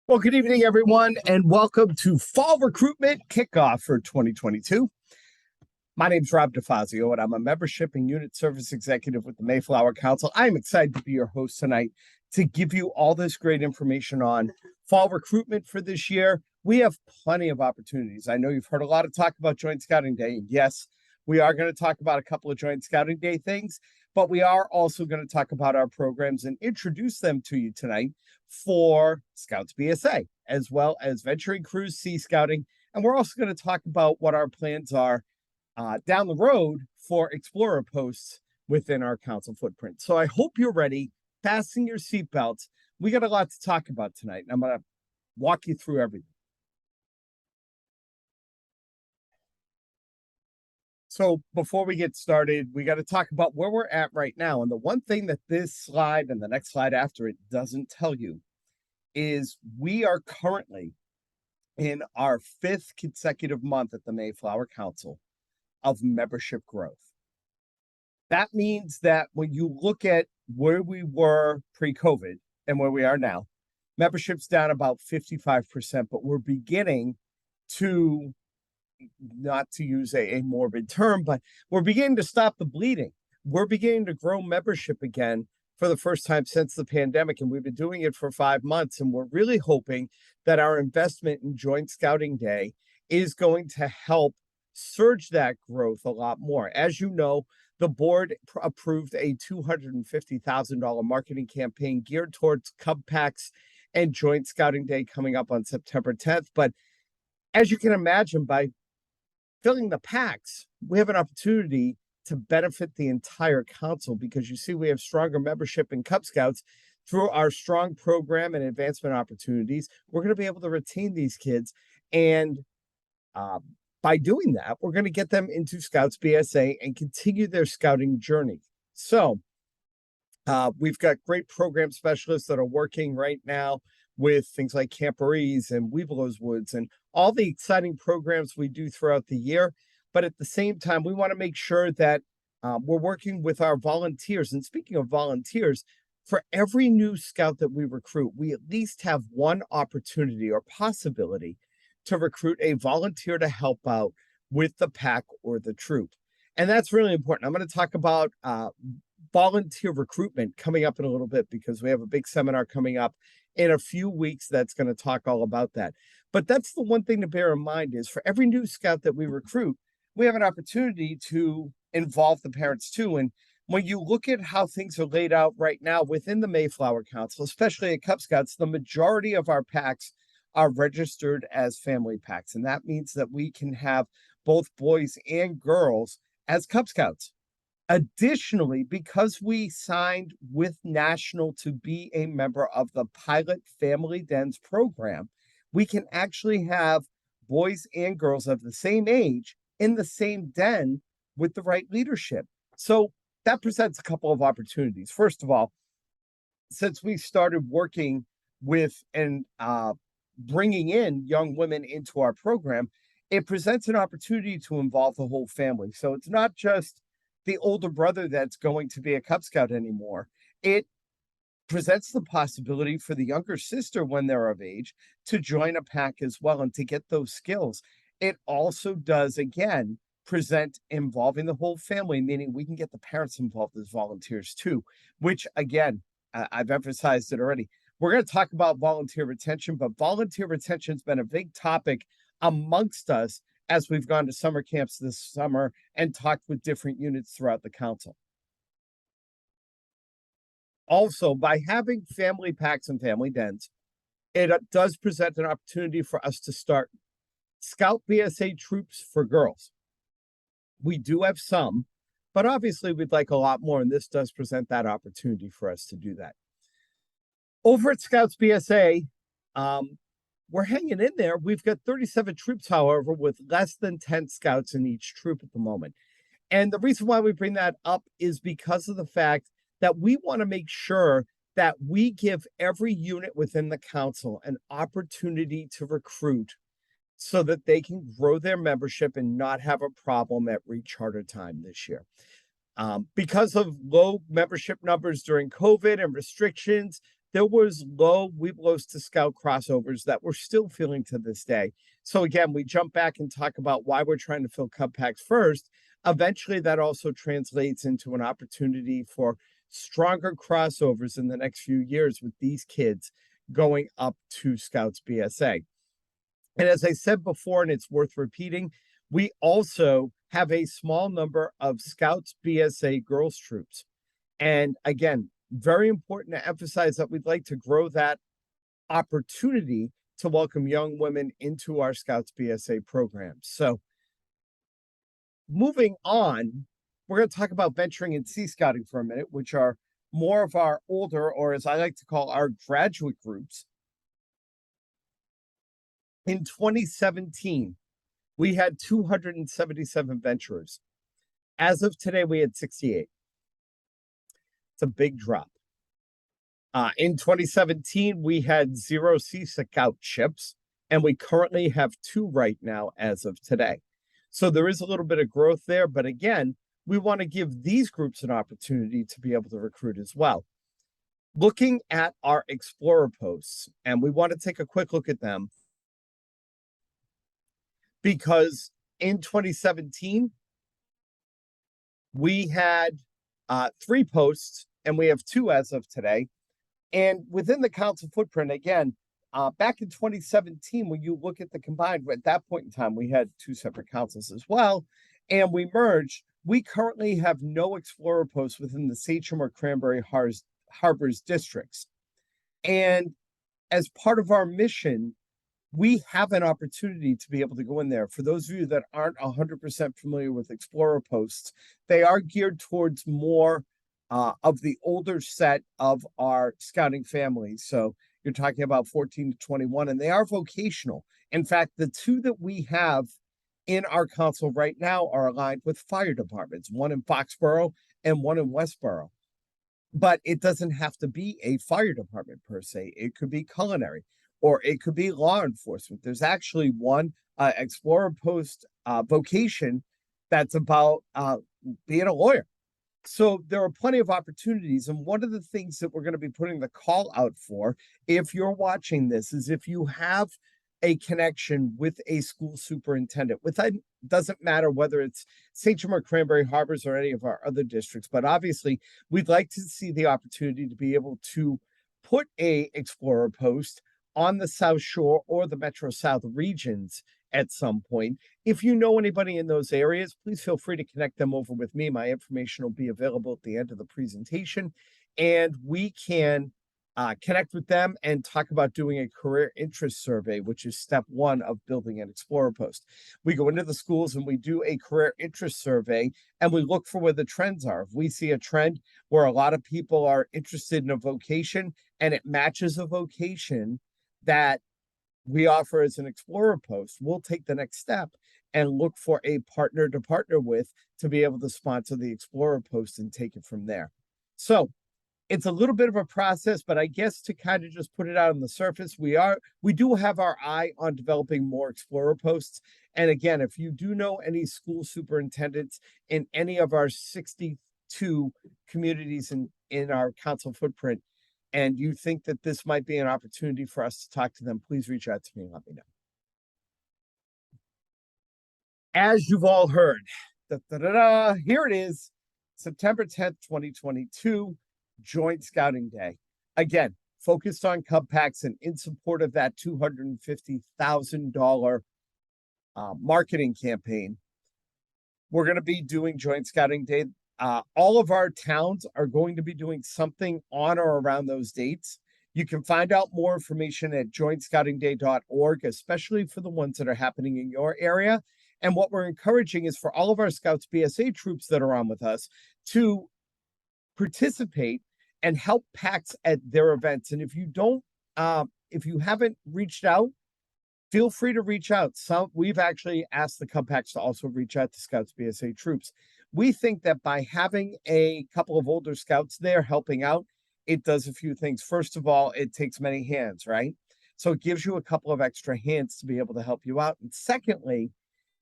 Well, good evening, everyone, and welcome to Fall Recruitment Kickoff for 2022. My name is Rob DeFazio, and I'm a Membership and Unit Service Executive with the Mayflower Council. I'm excited to be your host tonight to give you all this great information on fall recruitment for this year. We have plenty of opportunities. I know you've heard a lot of talk about Joint Scouting Day, and yes, we are going to talk about a couple of Joint Scouting Day things, but we are also going to talk about our programs and introduce them to you tonight for Scouts BSA, as well as Venturing Cruise Sea Scouting. And we're also going to talk about what our plans are down the road for Explorer posts within our council footprint. So I hope you're ready. Fasten your seatbelts. We got a lot to talk about tonight, and I'm going to walk you through everything. So before we get started, we got to talk about where we're at right now. And the one thing that this slide and the next slide after it doesn't tell you is we are currently in our 5th consecutive month at the Mayflower Council of membership growth. That means that when you look at where we were pre-COVID and where we are now, membership's down about 55%, but we're beginning to, not to use a morbid term, but we're beginning to stop the bleeding. We're beginning to grow membership again for the first time since the pandemic, and we've been doing it for 5 months, and we're really hoping that our investment in Joint Scouting Day is going to help surge that growth a lot more. As you know, the board approved a $250,000 marketing campaign geared towards Cub Packs and Joint Scouting Day coming up on September 10th. But as you can imagine, by filling the packs, we have an opportunity to benefit the entire council, because you see we have stronger membership in Cub Scouts through our strong program and advancement opportunities. We're going to be able to retain these kids, and by doing that, we're going to get them into Scouts BSA and continue their scouting journey. So we've got great program specialists that are working right now with things like Camporees and Weevillows Woods and all the exciting programs we do throughout the year. But at the same time, we want to make sure that we're working with our volunteers. And speaking of volunteers, for every new scout that we recruit, we at least have one opportunity or possibility to recruit a volunteer to help out with the pack or the troop. And that's really important. I'm going to talk about volunteer recruitment coming up in a little bit, because we have a big seminar coming up in a few weeks that's going to talk all about that. But that's the one thing to bear in mind, is for every new scout that we recruit, we have an opportunity to involve the parents too. And when you look at how things are laid out right now within the Mayflower Council, especially at Cub Scouts, the majority of our packs are registered as family packs. And that means that we can have both boys and girls as Cub Scouts. Additionally, because we signed with National to be a member of the Pilot Family Dens program, we can actually have boys and girls of the same age in the same den with the right leadership. So that presents a couple of opportunities. First of all, since we started working with and bringing in young women into our program, it presents an opportunity to involve the whole family. So it's not just the older brother that's going to be a Cub Scout anymore. It presents the possibility for the younger sister, when they're of age, to join a pack as well and to get those skills. It also does, again, present involving the whole family, meaning we can get the parents involved as volunteers too, which, again, I've emphasized it already. We're going to talk about volunteer retention, but volunteer retention has been a big topic amongst us as we've gone to summer camps this summer and talked with different units throughout the council. Also, by having family packs and family dens, it does present an opportunity for us to start Scout BSA troops for girls. We do have some, but obviously we'd like a lot more, and this does present that opportunity for us to do that. Over at Scouts BSA, we're hanging in there. We've got 37 troops, however, with less than 10 scouts in each troop at the moment. And the reason why we bring that up is because of the fact that we want to make sure that we give every unit within the council an opportunity to recruit so that they can grow their membership and not have a problem at recharter time this year. Because of low membership numbers during COVID and restrictions, there was low Webelos to Scout crossovers that we're still feeling to this day. So again, we jump back and talk about why we're trying to fill Cub Packs first. Eventually, that also translates into an opportunity for stronger crossovers in the next few years with these kids going up to Scouts BSA. And as I said before, and it's worth repeating, we also have a small number of Scouts BSA girls troops. And again, very important to emphasize that we'd like to grow that opportunity to welcome young women into our Scouts BSA programs. So moving on, we're going to talk about venturing and Sea Scouting for a minute, which are more of our older, or as I like to call our graduate groups. In 2017, we had 277 venturers. As of today, we had 68. It's a big drop. In 2017, we had 0 Sea Scout ships, and we currently have 2 right now as of today. So there is a little bit of growth there, but again, we want to give these groups an opportunity to be able to recruit as well. Looking at our Explorer posts, and we want to take a quick look at them, because in 2017, we had 3 posts, and we have 2 as of today. And within the council footprint, again, back in 2017, when you look at the combined, at that point in time, we had 2 separate councils as well, and we merged. We currently have no Explorer posts within the Sachem or Cranberry Harbors districts. And as part of our mission, we have an opportunity to be able to go in there. For those of you that aren't 100% familiar with Explorer posts, they are geared towards more of the older set of our scouting families. So you're talking about 14 to 21, and they are vocational. In fact, the 2 that we have in our council right now are aligned with fire departments, one in Foxborough and one in Westborough. But it doesn't have to be a fire department per se. It could be culinary, or it could be law enforcement. There's actually one Explorer post vocation that's about being a lawyer. So there are plenty of opportunities. And one of the things that we're going to be putting the call out for, if you're watching this, is if you have a connection with a school superintendent, doesn't matter whether it's Sachem or Cranberry Harbors or any of our other districts, but obviously we'd like to see the opportunity to be able to put a Explorer post on the South Shore or the Metro South regions at some point. If you know anybody in those areas, please feel free to connect them over with me. My information will be available at the end of the presentation, and we can connect with them and talk about doing a career interest survey, which is step 1 of building an Explorer post. We go into the schools and we do a career interest survey, and we look for where the trends are. If we see a trend where a lot of people are interested in a vocation and it matches a vocation that we offer as an Explorer post, we'll take the next step and look for a partner to partner with to be able to sponsor the Explorer post and take it from there. So it's a little bit of a process, but I guess to kind of just put it out on the surface, we do have our eye on developing more Explorer posts. And again, if you do know any school superintendents in any of our 62 communities in our council footprint, and you think that this might be an opportunity for us to talk to them, please reach out to me and let me know. As you've all heard, here it is, September 10th, 2022, Joint Scouting Day. Again, focused on Cub Packs and in support of that $250,000 marketing campaign. We're going to be doing Joint Scouting Day. All of our towns are going to be doing something on or around those dates. You can find out more information at jointscoutingday.org, especially for the ones that are happening in your area. And what we're encouraging is for all of our Scouts BSA troops that are on with us to participate and help packs at their events. And if you haven't reached out, feel free to reach out. We've actually asked the Cub Packs to also reach out to Scouts BSA troops. We think that by having a couple of older scouts there helping out, it does a few things. First of all, it takes many hands, right? So it gives you a couple of extra hands to be able to help you out. And secondly,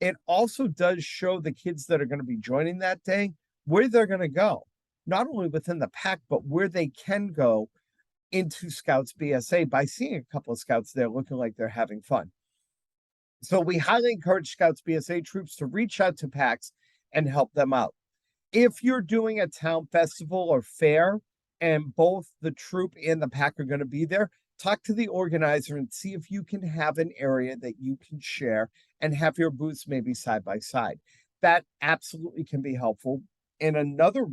it also does show the kids that are going to be joining that day where they're going to go, not only within the pack, but where they can go into Scouts BSA by seeing a couple of scouts there looking like they're having fun. So we highly encourage Scouts BSA troops to reach out to PACs and help them out. If you're doing a town festival or fair and both the troop and the PAC are going to be there, talk to the organizer and see if you can have an area that you can share and have your booths maybe side by side. That absolutely can be helpful. And another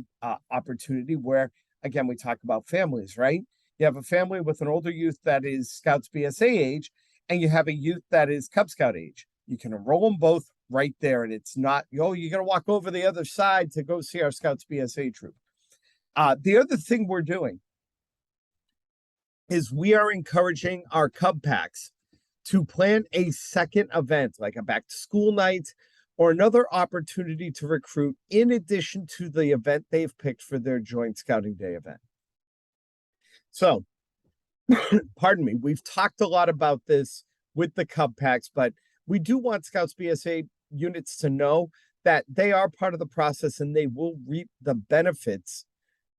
opportunity where, again, we talk about families, right? You have a family with an older youth that is Scouts BSA age, and you have a youth that is Cub Scout age. You can enroll them both right there, and it's not, you're going to walk over the other side to go see our Scouts BSA troop. The other thing we're doing is we are encouraging our Cub Packs to plan a second event, like a back to school night or another opportunity to recruit in addition to the event they've picked for their joint Scouting Day event. So, pardon me, we've talked a lot about this with the Cub Packs, but we do want Scouts BSA units to know that they are part of the process and they will reap the benefits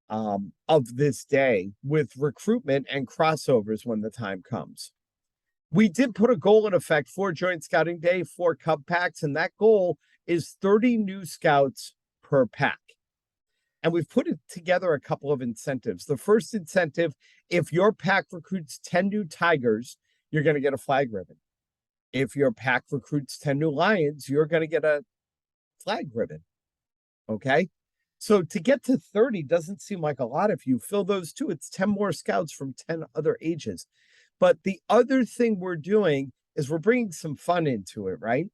of this day with recruitment and crossovers when the time comes. We did put a goal in effect for Joint Scouting Day for Cub Packs, and that goal is 30 new scouts per pack. And we've put together a couple of incentives. The first incentive, if your pack recruits 10 new tigers, you're going to get a flag ribbon. If your pack recruits 10 new lions, you're going to get a flag ribbon. Okay? So to get to 30 doesn't seem like a lot. If you fill those two, it's 10 more scouts from 10 other ages. But the other thing we're doing is we're bringing some fun into it, right?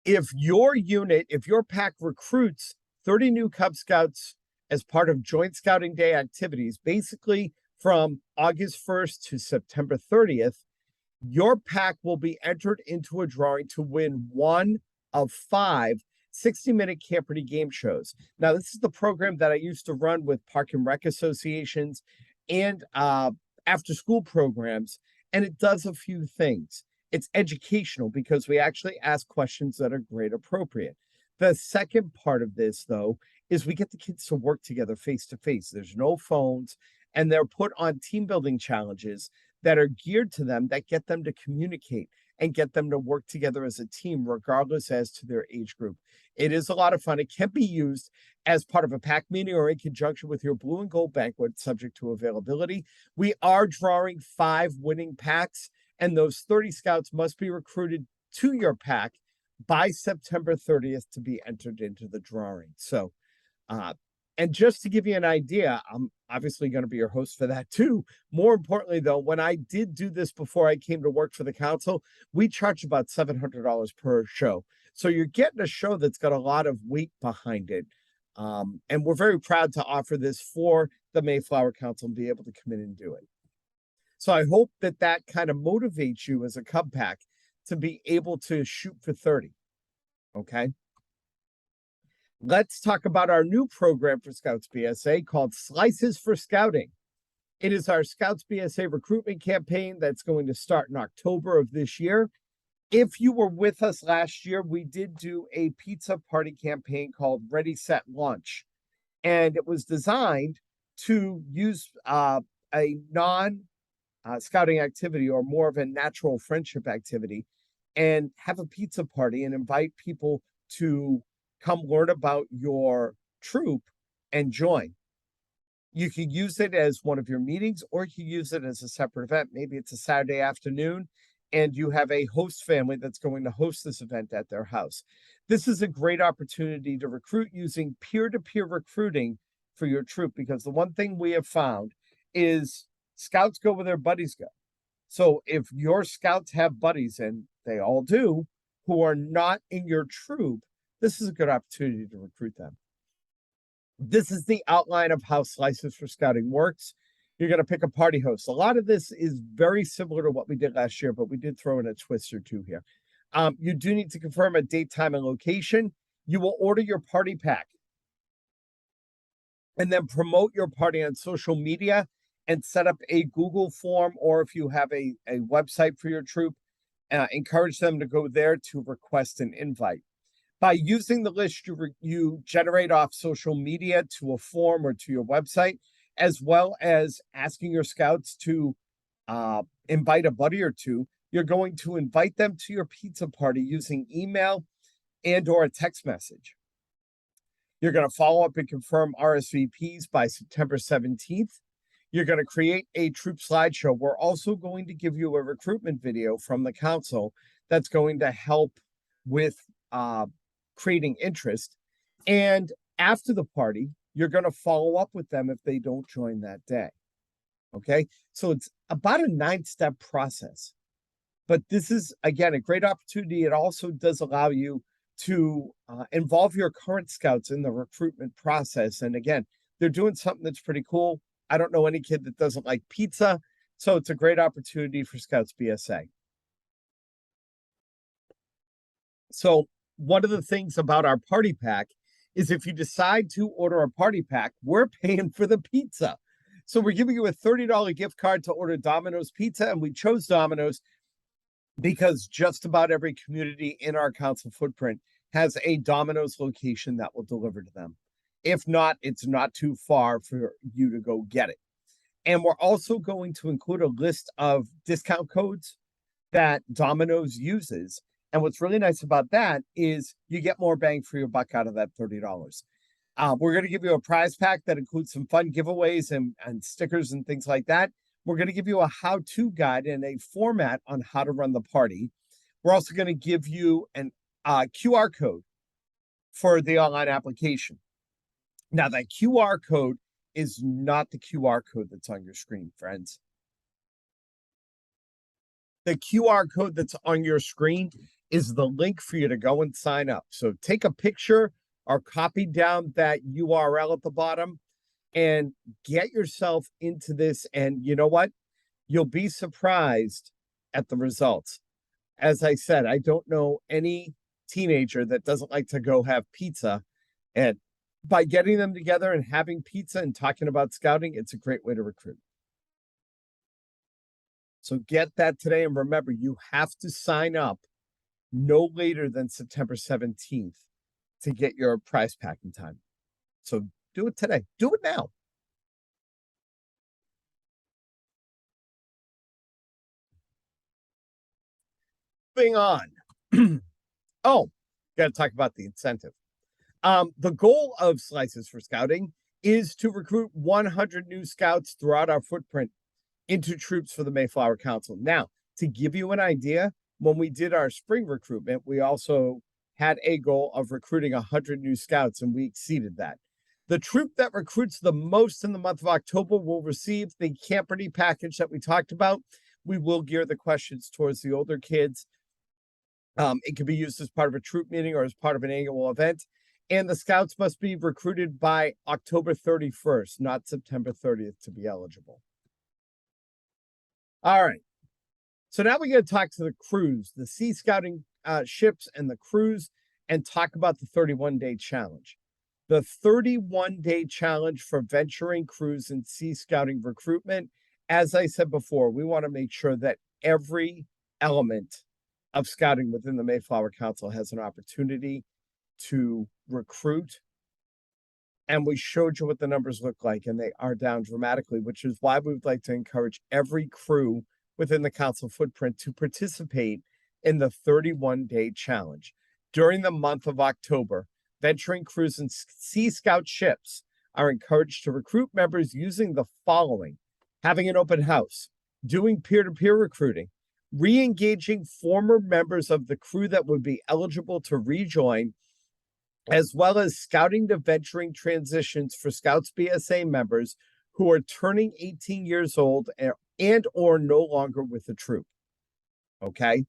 If your unit, if your pack recruits 30 new Cub Scouts as part of Joint Scouting Day activities, basically from August 1st to September 30th, your pack will be entered into a drawing to win one of 5 60-minute Camperty game shows. Now, this is the program that I used to run with Park and Rec associations and after-school programs, and it does a few things. It's educational because we actually ask questions that are grade appropriate. The second part of this, though, is we get the kids to work together face-to-face. There's no phones, and they're put on team-building challenges that are geared to them that get them to communicate and get them to work together as a team, regardless as to their age group. It is a lot of fun. It can be used as part of a pack meeting or in conjunction with your blue and gold banquet, subject to availability. We are drawing 5 winning packs, and those 30 scouts must be recruited to your pack by September 30th to be entered into the drawing. So, and just to give you an idea, I'm obviously going to be your host for that too. More importantly, though, when I did do this before I came to work for the council, we charged about $700 per show. So you're getting a show that's got a lot of weight behind it. And we're very proud to offer this for the Mayflower Council and be able to come in and do it. So I hope that that kind of motivates you as a Cub Pack to be able to shoot for 30. Okay. Let's talk about our new program for Scouts BSA called Slices for Scouting. It is our Scouts BSA recruitment campaign that's going to start in October of this year. If you were with us last year, we did do a pizza party campaign called Ready, Set, Lunch. And it was designed to use a non-scouting activity or more of a natural friendship activity and have a pizza party and invite people to come learn about your troop and join. You could use it as one of your meetings, or you could use it as a separate event. Maybe it's a Saturday afternoon and you have a host family that's going to host this event at their house. This is a great opportunity to recruit using peer-to-peer recruiting for your troop, because the one thing we have found is scouts go where their buddies go. So if your scouts have buddies, and they all do, who are not in your troop, this is a good opportunity to recruit them. This is the outline of how Slices for Scouting works. You're going to pick a party host. A lot of this is very similar to what we did last year, but we did throw in a twist or two here. You do need to confirm a date, time, and location. You will order your party pack and then promote your party on social media and set up a Google form, or if you have a website for your troop, encourage them to go there to request an invite. By using the list you generate off social media to a form or to your website, as well as asking your scouts to invite a buddy or two. You're going to invite them to your pizza party using email and or a text message. You're going to follow up and confirm RSVPs by September 17th. You're going to create a troop slideshow. We're also going to give you a recruitment video from the council that's going to help with creating interest. And after the party, you're going to follow up with them if they don't join that day. Okay, so it's about a 9-step process. But this is, again, a great opportunity. It also does allow you to involve your current scouts in the recruitment process. And again, they're doing something that's pretty cool. I don't know any kid that doesn't like pizza. So it's a great opportunity for Scouts BSA. So one of the things about our party pack is if you decide to order a party pack, we're paying for the pizza. So we're giving you a $30 gift card to order Domino's pizza. And we chose Domino's because just about every community in our council footprint has a Domino's location that will deliver to them. If not, it's not too far for you to go get it. And we're also going to include a list of discount codes that Domino's uses. And what's really nice about that is you get more bang for your buck out of that $30. We're going to give you a prize pack that includes some fun giveaways and stickers and things like that. We're going to give you a how-to guide and a format on how to run the party. We're also going to give you an QR code for the online application. Now, that QR code is not the QR code that's on your screen, friends. The QR code that's on your screen is the link for you to go and sign up. So take a picture or copy down that URL at the bottom and get yourself into this. And you know what? You'll be surprised at the results. As I said, I don't know any teenager that doesn't like to go have pizza. And by getting them together and having pizza and talking about scouting, it's a great way to recruit. So get that today. And remember, you have to sign up no later than September 17th to get your prize pack in time. So do it today. Do it now. Moving on. Oh, got to talk about the incentive. The goal of Slices for Scouting is to recruit 100 new scouts throughout our footprint into troops for the Mayflower Council. Now, to give you an idea, when we did our spring recruitment, we also had a goal of recruiting 100 new scouts, and we exceeded that. The troop that recruits the most in the month of October will receive the Camperty package that we talked about. We will gear the questions towards the older kids. It can be used as part of a troop meeting or as part of an annual event. And the scouts must be recruited by October 31st, not September 30th, to be eligible. All right. So now we got to talk to the crews, the Sea Scouting ships and the crews, and talk about the 31-day challenge. The 31-day challenge for venturing crews and Sea Scouting recruitment. As I said before, we want to make sure that every element of scouting within the Mayflower Council has an opportunity to recruit. And we showed you what the numbers look like, and they are down dramatically, which is why we would like to encourage every crew within the council footprint to participate in the 31-day challenge. During the month of October, venturing crews and Sea Scout ships are encouraged to recruit members using the following: having an open house, doing peer-to-peer recruiting, re-engaging former members of the crew that would be eligible to rejoin, as well as scouting to venturing transitions for Scouts BSA members who are turning 18 years old and or no longer with the troop. Okay?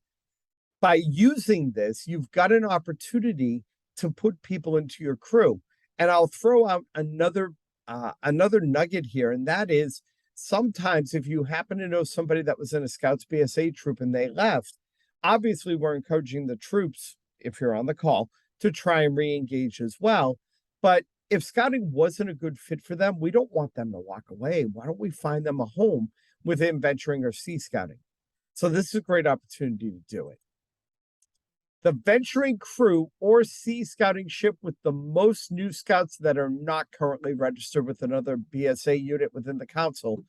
By using this, you've got an opportunity to put people into your crew. And I'll throw out another nugget here, and that is, sometimes if you happen to know somebody that was in a Scouts BSA troop and they left, obviously we're encouraging the troops, if you're on the call, to try and re-engage as well. But if scouting wasn't a good fit for them, we don't want them to walk away. Why don't we find them a home within venturing or Sea Scouting? So this is a great opportunity to do it. The venturing crew or sea scouting ship with the most new scouts that are not currently registered with another BSA unit within the council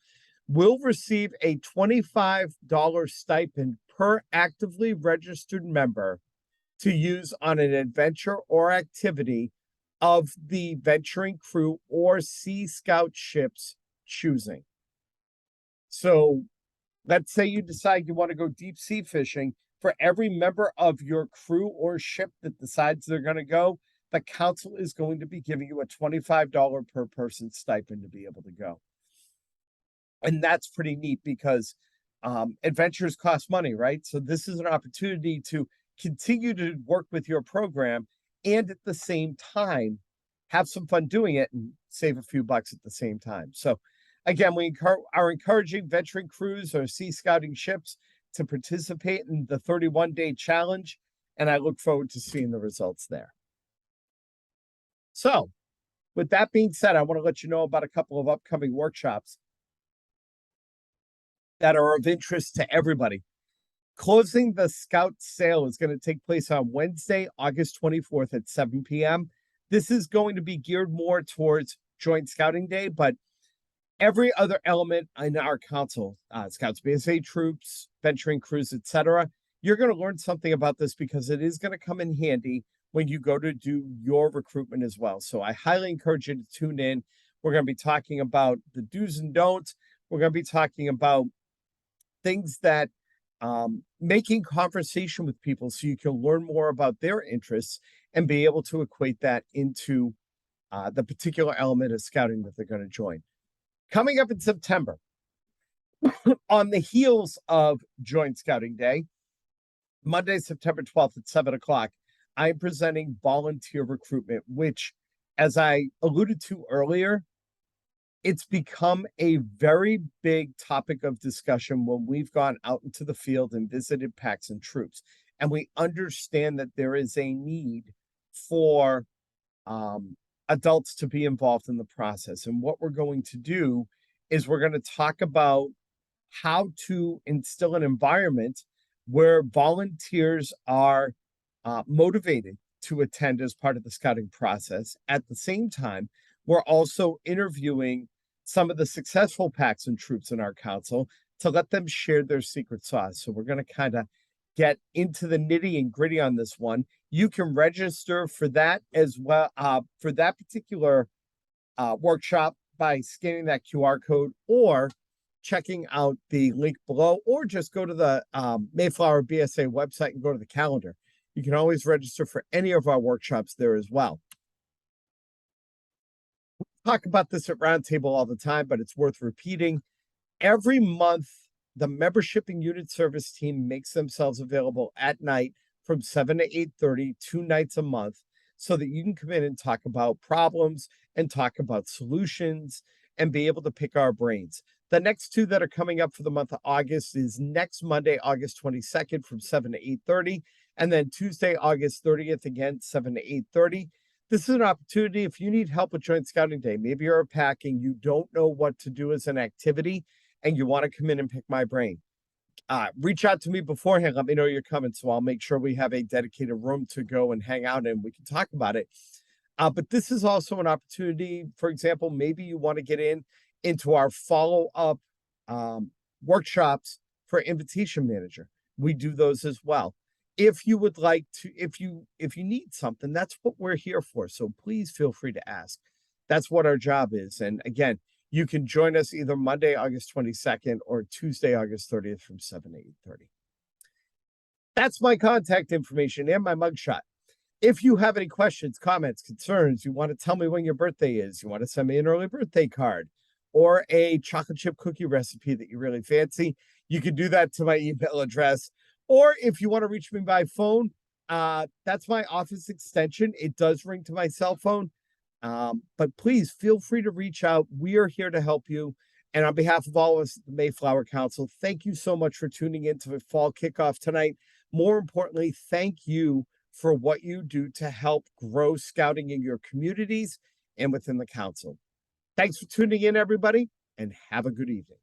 will receive a $25 stipend per actively registered member to use on an adventure or activity of the venturing crew or Sea Scout ship's choosing. So let's say you decide you want to go deep sea fishing. For every member of your crew or ship that decides they're going to go, the council is going to be giving you a $25 per person stipend to be able to go. And that's pretty neat because adventures cost money, right? So this is an opportunity to continue to work with your program and at the same time have some fun doing it and save a few bucks at the same time. So again, we are encouraging venturing crews or sea scouting ships to participate in the 31-day challenge, and I look forward to seeing the results there. So with that being said, I want to let you know about a couple of upcoming workshops that are of interest to everybody. Closing the Scout sale is going to take place on Wednesday, August 24th at 7 p.m. This is going to be geared more towards Joint Scouting Day, but every other element in our council, Scouts BSA troops, venturing crews, etc., you're going to learn something about this because it is going to come in handy when you go to do your recruitment as well. So I highly encourage you to tune in. We're going to be talking about the do's and don'ts. We're going to be talking about things that making conversation with people so you can learn more about their interests and be able to equate that into the particular element of scouting that they're going to join. Coming up in September, on the heels of Joint Scouting Day, Monday, September 12th at 7 o'clock, I'm presenting volunteer recruitment, which, as I alluded to earlier, it's become a very big topic of discussion when we've gone out into the field and visited packs and troops. And we understand that there is a need for adults to be involved in the process. And what we're going to do is we're going to talk about how to instill an environment where volunteers are motivated to attend as part of the scouting process. At the same time, we're also interviewing some of the successful packs and troops in our council to let them share their secret sauce. So we're going to kind of get into the nitty and gritty on this one. You can register for that as well, for that particular workshop by scanning that QR code or checking out the link below, or just go to the Mayflower BSA website and go to the calendar. You can always register for any of our workshops there as well. We talk about this at Roundtable all the time, but it's worth repeating. Every month, the membership and unit service team makes themselves available at night from 7 to 8:30, 2 nights a month, so that you can come in and talk about problems and talk about solutions and be able to pick our brains. The next two that are coming up for the month of August is next Monday, August 22nd from 7 to 8:30, and then Tuesday, August 30th, again, 7 to 8:30. This is an opportunity if you need help with Joint Scouting Day. Maybe you're a pack and you don't know what to do as an activity and you want to come in and pick my brain. Reach out to me beforehand. Let me know you're coming, so I'll make sure we have a dedicated room to go and hang out and we can talk about it. But this is also an opportunity. For example, maybe you want to get into our follow-up workshops for invitation manager. We do those as well. If you would like to, if you need something, that's what we're here for. So please feel free to ask. That's what our job is. And again, you can join us either Monday, August 22nd or Tuesday, August 30th from 7 to 8:30. That's my contact information and my mugshot. If you have any questions, comments, concerns, you want to tell me when your birthday is, you want to send me an early birthday card or a chocolate chip cookie recipe that you really fancy, you can do that to my email address. Or if you want to reach me by phone, that's my office extension. It does ring to my cell phone. But please feel free to reach out. We are here to help you. And on behalf of all of us at the Mayflower Council, thank you so much for tuning into the fall kickoff tonight. More importantly, thank you for what you do to help grow scouting in your communities and within the council. Thanks for tuning in, everybody, and have a good evening.